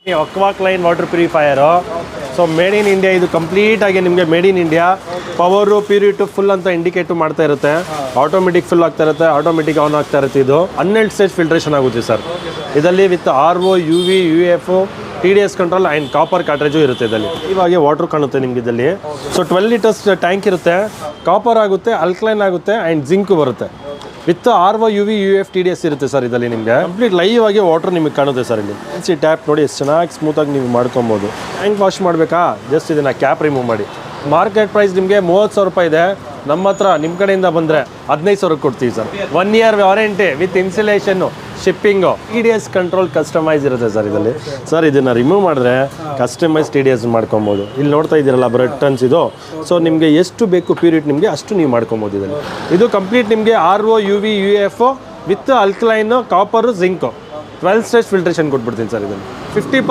ಅಕ್ವಾಕ್ಲೈನ್ water purifier. So made in India, ಇದು complete ಆಗಿ ನಿಮಗೆ made in India. Power purity full ಅಂತ indicate ಮಾಡ್ತಾ ಇರುತ್ತೆ. ಆಟೋಮೆಟಿಕ್ ಫುಲ್ ಆಗ್ತಾ ಇರುತ್ತೆ, ಆಟೋಮೆಟಿಕ್ ಆನ್ ಆಗ್ತಾ ಇರುತ್ತೆ. ಇದು 12 ಸ್ಟೇಜ್ ಫಿಲ್ಟ್ರೇಷನ್ ಆಗುತ್ತೆ ಸರ್ ಇದರಲ್ಲಿ, with RO, UV, UF, TDS control and copper cartridge ಇರುತ್ತೆ ಇದರಲ್ಲಿ. ಇವಾಗ ವಾಟರ್ ಕಾಣುತ್ತೆ ನಿಮ್ಗೆ ಇದರಲ್ಲಿ. ಸೊ 12 ಲೀಟರ್ಸ್ ಟ್ಯಾಂಕ್ ಇರುತ್ತೆ, ಕಾಪರ್ ಆಗುತ್ತೆ, ಅಲ್ಕ್ಲೈನ್ ಆಗುತ್ತೆ ಆ್ಯಂಡ್ ಜಿಂಕ್ ಬರುತ್ತೆ. With RO, UV, UF, TDS ಇರುತ್ತೆ ಸರ್ ಇದರಲ್ಲಿ. ನಿಮಗೆ ಕಂಪ್ಲೀಟ್ ಲೈವ್ ಆಗಿ ವಾಟರ್ ನಿಮಗೆ ಕಾಣುತ್ತೆ ಸರ್ ಇಲ್ಲಿ. ಟ್ಯಾಪ್ ನೋಡಿ ಎಷ್ಟು ಚೆನ್ನಾಗಿ ಸ್ಮೂತಾಗಿ ನೀವು ಮಾಡ್ಕೊಬೋದು. ಟ್ಯಾಂಕ್ ವಾಶ್ ಮಾಡಬೇಕಾ, ಜಸ್ಟ್ ಇದನ್ನು ಕ್ಯಾಪ್ ರಿಮೂವ್ ಮಾಡಿ. ಮಾರ್ಕೆಟ್ ಪ್ರೈಸ್ ನಿಮಗೆ 30,000 ರೂಪಾಯಿ ಇದೆ. ನಮ್ಮ ಹತ್ರ ನಿಮ್ಮ ಕಡೆಯಿಂದ ಬಂದರೆ 15,000 ಕೊಡ್ತೀವಿ sir. 1 year warranty with insulation, shipping. TDS control customise ಇರುತ್ತೆ ಸರ್ ಇದರಲ್ಲಿ. ಸರ್ ಇದನ್ನು ರಿಮೂವ್ ಮಾಡಿದ್ರೆ ಕಸ್ಟಮೈಸ್ TDS ಮಾಡ್ಕೊಬೋದು. ಇಲ್ಲಿ ನೋಡ್ತಾ ಇದ್ದೀರಲ್ಲ ಬ್ರೆಡ್ ಟನ್ಸ್ ಇದು. ಸೊ ನಿಮಗೆ ಎಷ್ಟು ಬೇಕು ಪ್ಯೂರಿಟಿ ನಿಮಗೆ ಅಷ್ಟು ನೀವು ಮಾಡ್ಕೊಬೋದು ಇದರಲ್ಲಿ. ಇದು ಕಂಪ್ಲೀಟ್ ನಿಮಗೆ RO, UV, UF with alkaline, copper, zinc 12 stage filtration ಕೊಟ್ಬಿಡ್ತೀನಿ ಸರ್ ಇದನ್ನು. 50